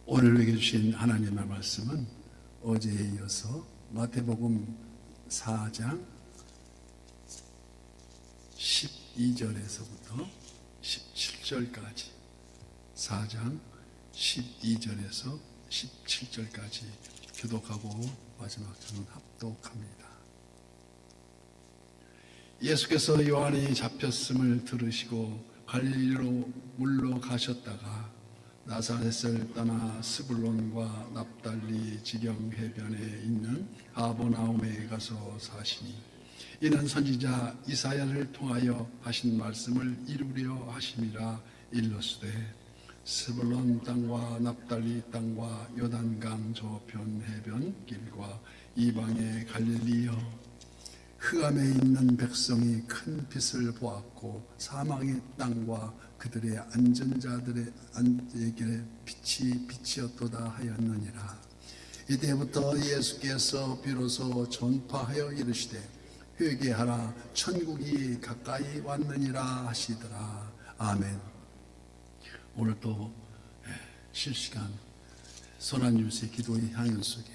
오늘 우리에게 주신 하나님의 말씀은 어제에 이어서 마태복음 4장 12절에서부터 17절까지 4장 12절에서 17절까지 교독하고 마지막 저는 합독합니다. 예수께서 요한이 잡혔음을 들으시고 갈릴리로 물로 가셨다가 나사렛을 떠나 스불론과 납달리 지경 해변에 있는 가버나움에 가서 사시니 이는 선지자 이사야를 통하여 하신 말씀을 이루려 하심이라. 일러스되 스불론 땅과 납달리 땅과 요단강 저편 해변 길과 이방의 갈릴리여, 흑암에 있는 백성이 큰 빛을 보았고 사망의 땅과 그들의 앉은 자들에게 빛이 빛이었도다 하였느니라. 이때부터 예수께서 비로소 전파하여 이르시되 회개하라, 천국이 가까이 왔느니라 하시더라. 아멘. 오늘 또 실시간 소난유세 기도의 향연 속에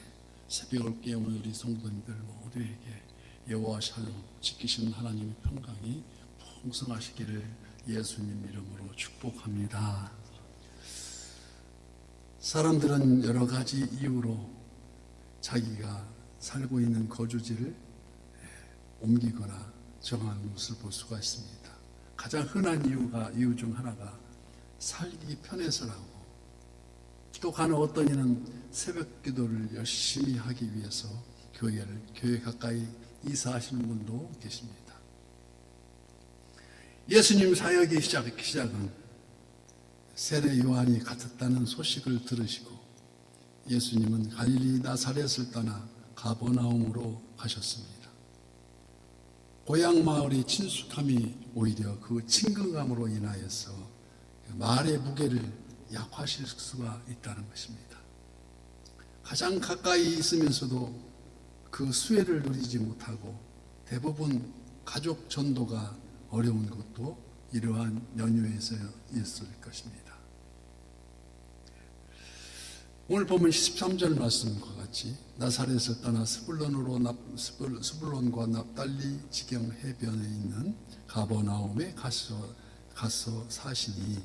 새벽을 깨우는 우리 성도님들 모두에게 여호와 샬롬 지키시는 하나님의 평강이 풍성하시기를 예수님 이름으로 축복합니다. 사람들은 여러 가지 이유로 자기가 살고 있는 거주지를 옮기거나 정하는 것을 볼 수가 있습니다. 가장 흔한 이유 중 하나가 살기 편해서라고, 또 간혹 어떤 이는 새벽 기도를 열심히 하기 위해서 교회 가까이 이사하시는 분도 계십니다. 예수님 사역의 시작은 세례 요한이 같았다는 소식을 들으시고 예수님은 갈릴리 나사렛을 떠나 가버나움으로 가셨습니다. 고향 마을의 친숙함이 오히려 그 친근감으로 인하여서 말의 무게를 약화시킬 수가 있다는 것입니다. 가장 가까이 있으면서도 그 수혜를 누리지 못하고 대부분 가족 전도가 어려운 것도 이러한 연유에서였을 것입니다. 오늘 보면 13절 말씀과 같이 나사렛을 떠나 스불론과 납달리 지경 해변에 있는 가버나움에 가서 사시니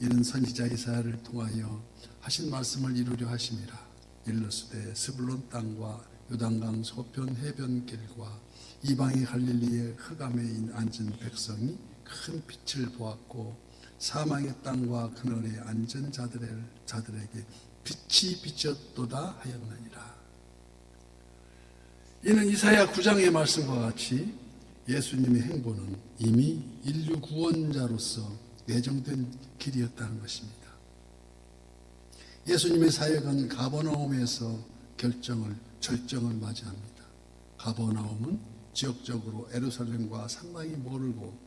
이는 선지자 이사야를 통하여 하신 말씀을 이루려 하심이라. 일러스되 스불론 땅과 요단강 서편 해변길과 이방의 갈릴리의 흑암에 앉은 백성이 큰 빛을 보았고 사망의 땅과 그늘에 앉은 자들에게 빛이 비쳤도다 하였느니라. 이는 이사야 9장의 말씀과 같이 예수님의 행보는 이미 인류 구원자로서 내정된 길이었다는 것입니다. 예수님의 사역은 가버나움에서 절정을 맞이합니다. 가버나움은 지역적으로 예루살렘과 상당히 멀고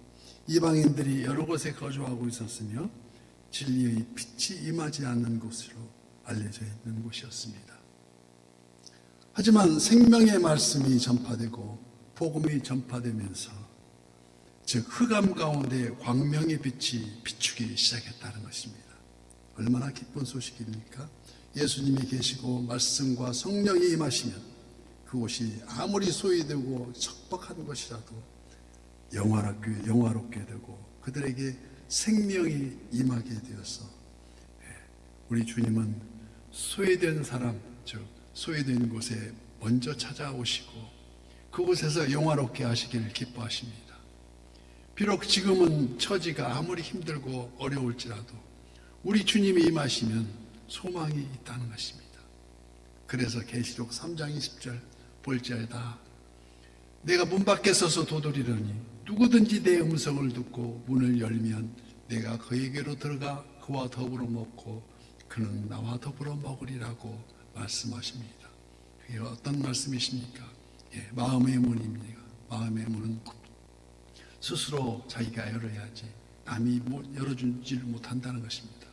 이방인들이 여러 곳에 거주하고 있었으며 진리의 빛이 임하지 않는 곳으로 알려져 있는 곳이었습니다. 하지만 생명의 말씀이 전파되고 복음이 전파되면서 즉 흑암 가운데 광명의 빛이 비추기 시작했다는 것입니다. 얼마나 기쁜 소식입니까? 예수님이 계시고 말씀과 성령이 임하시면 그곳이 아무리 소외되고 척박한 것이라도 영화롭게 되고 그들에게 생명이 임하게 되어서 우리 주님은 소외된 사람, 즉 소외된 곳에 먼저 찾아오시고 그곳에서 영화롭게 하시기를 기뻐하십니다. 비록 지금은 처지가 아무리 힘들고 어려울지라도 우리 주님이 임하시면 소망이 있다는 것입니다. 그래서 계시록 3장 20절 볼지어다 내가 문 밖에 서서 도돌이려니 누구든지 내 음성을 듣고 문을 열면 내가 그에게로 들어가 그와 더불어 먹고 그는 나와 더불어 먹으리라고 말씀하십니다. 그게 어떤 말씀이십니까? 마음의 문입니다. 마음의 문은 스스로 자기가 열어야지 남이 열어주지를 못한다는 것입니다.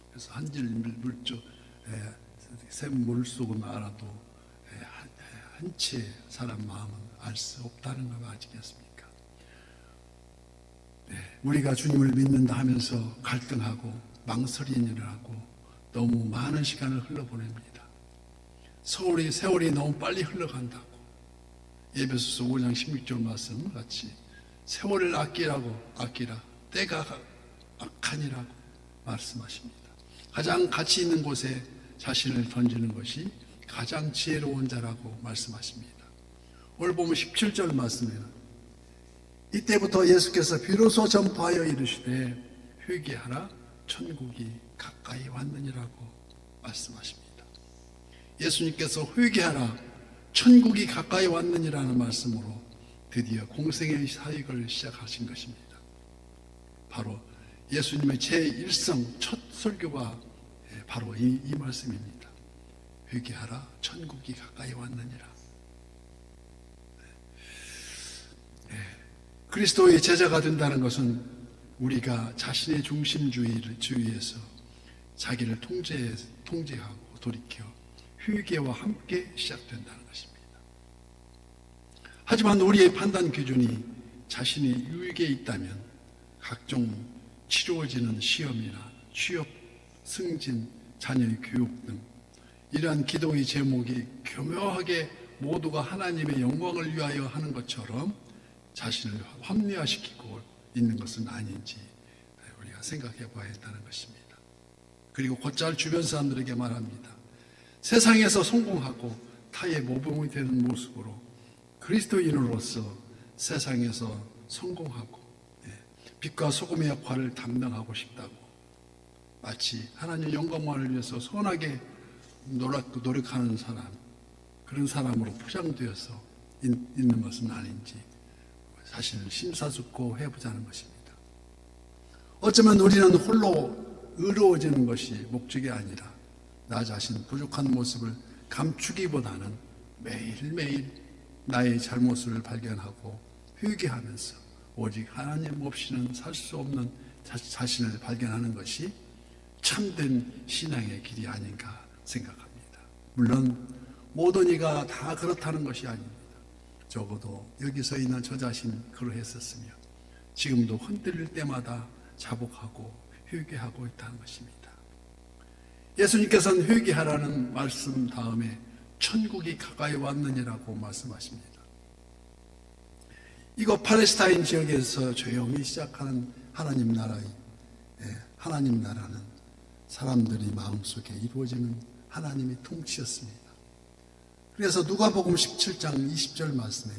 그래서 한 질 물속은 알아도 한 채 사람 마음은 알 수 없다는 걸 아시겠습니까? 우리가 주님을 믿는다 하면서 갈등하고 망설이는 일을 하고 너무 많은 시간을 흘러보냅니다. 세월이 너무 빨리 흘러간다고. 에베소서 5장 16절 말씀 같이 세월을 아끼라 때가 악하니라고 말씀하십니다. 가장 가치 있는 곳에 자신을 던지는 것이 가장 지혜로운 자라고 말씀하십니다. 오늘 보면 17절 말씀에는 이때부터 예수께서 비로소 전파하여 이르시되 회개하라 천국이 가까이 왔느니라고 말씀하십니다. 예수님께서 회개하라 천국이 가까이 왔느니라는 말씀으로 드디어 공생의 사역을 시작하신 것입니다. 바로 예수님의 제1성 첫 설교가 바로 이 말씀입니다. 회개하라 천국이 가까이 왔느니라. 그리스도의 제자가 된다는 것은 우리가 자신의 중심주의에서 자기를 통제하고 돌이켜 회개와 함께 시작된다는 것입니다. 하지만 우리의 판단 기준이 자신이 유익에 있다면 각종 치루어지는 시험이나 취업, 승진, 자녀의 교육 등 이러한 기도의 제목이 교묘하게 모두가 하나님의 영광을 위하여 하는 것처럼 자신을 합리화시키고 있는 것은 아닌지 우리가 생각해 봐야 한다는 것입니다. 그리고 곧잘 주변 사람들에게 말합니다. 세상에서 성공하고 타의 모범이 되는 모습으로 그리스도인으로서 세상에서 성공하고 빛과 소금의 역할을 담당하고 싶다고 마치 하나님 영광만을 위해서 선하게 노력하는 사람, 그런 사람으로 포장되어서 있는 것은 아닌지 사실은 심사숙고 해보자는 것입니다. 어쩌면 우리는 홀로 의로워지는 것이 목적이 아니라 나 자신 부족한 모습을 감추기보다는 매일매일 나의 잘못을 발견하고 회개하면서 오직 하나님 없이는 살 수 없는 자신을 발견하는 것이 참된 신앙의 길이 아닌가 생각합니다. 물론 모든 이가 다 그렇다는 것이 아닙니다. 적어도 여기 서 있는 저 자신 그러했었으며 지금도 흔들릴 때마다 자복하고 회개하고 있다는 것입니다. 예수님께서는 회개하라는 말씀 다음에 천국이 가까이 왔느니라고 말씀하십니다. 이거 팔레스타인 지역에서 조용히 시작하는 하나님 나라는 사람들이 마음속에 이루어지는 하나님의 통치였습니다. 그래서 누가복음 17장 20절 말씀에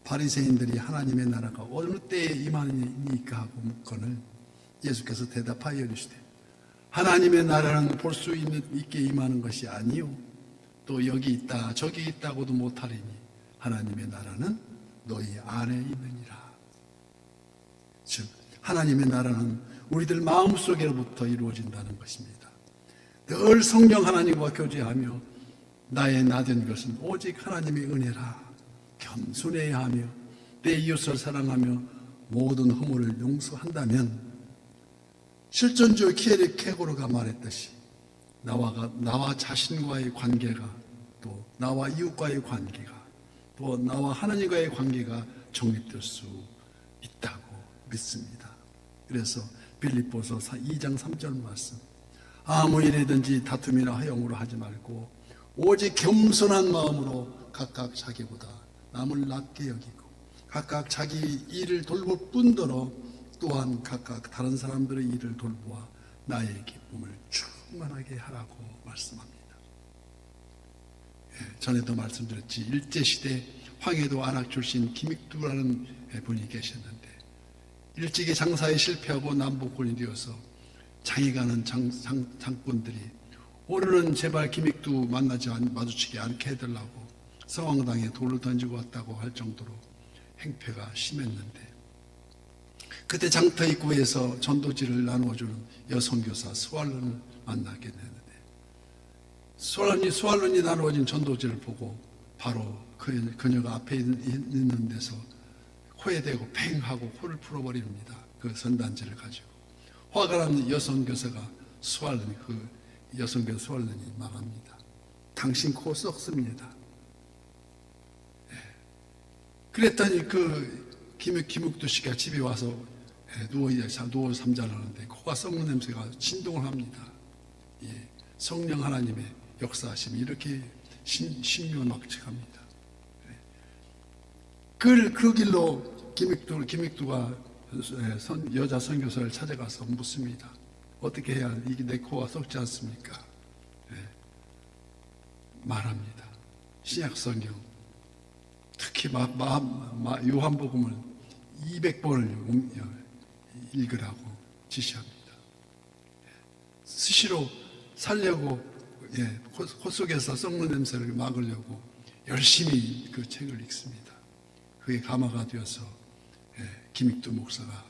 바리새인들이 하나님의 나라가 어느 때에 임하니까 하고 묻거늘 예수께서 대답하여 이르시되 하나님의 나라는 볼 수 있게 임하는 것이 아니요 또 여기 있다 저기 있다고도 못하리니 하나님의 나라는 너희 안에 있느니라. 즉 하나님의 나라는 우리들 마음속에로부터 이루어진다는 것입니다. 늘 성령 하나님과 교제하며 나의 나된 것은 오직 하나님의 은혜라 겸손해야 하며 내 이웃을 사랑하며 모든 허물을 용서한다면 실존주 키에르케고르가 말했듯이 나와 자신과의 관계가 또 나와 이웃과의 관계가 또 나와 하나님과의 관계가 정립될 수 있다고 믿습니다. 그래서 빌립보서 2장 3절 말씀 아무 일이든지 다툼이나 허용으로 하지 말고 오직 겸손한 마음으로 각각 자기보다 남을 낮게 여기고 각각 자기 일을 돌볼 뿐더러 또한 각각 다른 사람들의 일을 돌보아 나의 기쁨을 충만하게 하라고 말씀합니다. 전에도 말씀드렸지 일제시대 황해도 안악 출신 김익두라는 분이 계셨는데 일찍이 장사에 실패하고 남북군이 되어서 장이 가는 장군들이 오늘은 제발 김익두 마주치게 않게 해달라고 성황당에 돌을 던지고 왔다고 할 정도로 행패가 심했는데 그때 장터 입구에서 전도지를 나누어주는 여성교사 스왈론을 만나게 되는데 스왈론이 나누어진 전도지를 보고 바로 그녀가 앞에 있는 데서 코에 대고 팽 하고 코를 풀어버립니다. 그 선단지를 가지고 화가 난 여성교사가 여성교사 스왈론이 말합니다. 당신 코 썩습니다. 그랬더니 김육두 씨가 집에 와서 누워 잠자를 하는데 코가 썩는 냄새가 진동을 합니다. 성령 하나님의 역사하심이 이렇게 신묘막측합니다. 그 길로 김익두가 여자 선교사를 찾아가서 묻습니다. 어떻게 해야 이게 내 코가 썩지 않습니까? 말합니다. 신약 성경 특히 요한복음을 200번을 읽으라고 지시합니다. 수시로 살려고 코 속에서 썩는 냄새를 막으려고 열심히 그 책을 읽습니다. 그게 감화가 되어서 김익두 목사가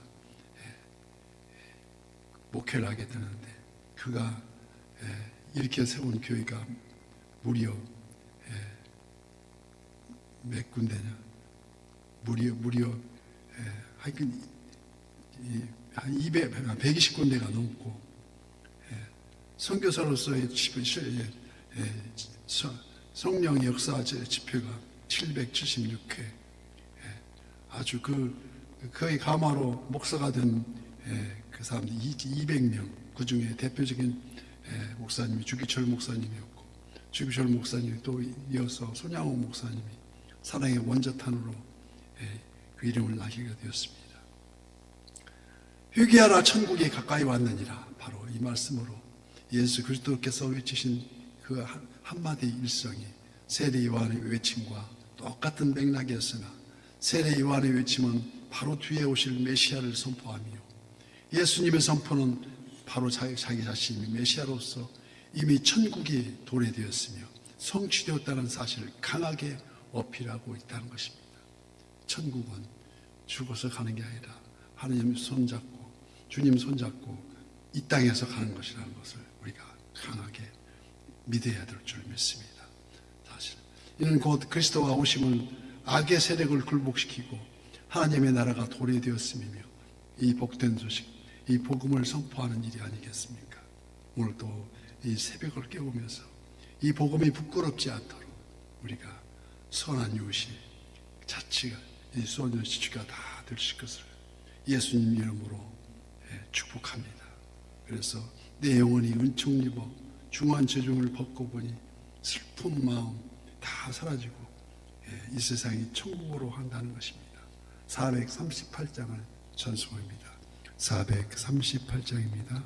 목회를 하게 되는데, 그가 일으켜 세운 교회가 무려 몇 군데냐, 무려 하여튼 한 120군데가 넘고, 선교사로서의 성령의 역사 지표가 776회, 아주 거의 가마로 목사가 된 그 사람들 200명, 그 중에 대표적인 목사님이 주기철 목사님이었고, 주기철 목사님이 또 이어서 손양호 목사님이 사랑의 원자탄으로 그 이름을 날리게 되었습니다. 회개하라, 천국이 가까이 왔느니라. 바로 이 말씀으로 예수 그리스도께서 외치신 그 한마디 일성이 세례 요한의 외침과 똑같은 맥락이었으나, 세례 요한의 외침은 바로 뒤에 오실 메시아를 선포하며, 예수님의 선포는 바로 자기 자신이 메시아로서 이미 천국이 도래되었으며 성취되었다는 사실을 강하게 어필하고 있다는 것입니다. 천국은 죽어서 가는 게 아니라 하나님 손잡고, 주님 손잡고 이 땅에서 가는 것이라는 것을 우리가 강하게 믿어야 될 줄 믿습니다. 사실 이는 곧 그리스도가 오심은 악의 세력을 굴복시키고 하나님의 나라가 도래되었음이며, 이 복된 소식, 이 복음을 선포하는 일이 아니겠습니까? 오늘도 이 새벽을 깨우면서 이 복음이 부끄럽지 않도록 우리가 선한 이웃이 자치가, 이 소년 지주가 다 되실 것을 예수님 이름으로 축복합니다. 그래서 내 영혼이 은총 입어 중한 재중을 벗고 보니 슬픈 마음 다 사라지고 이 세상이 천국으로 한다는 것입니다. 438장을 전송합니다. 438장입니다.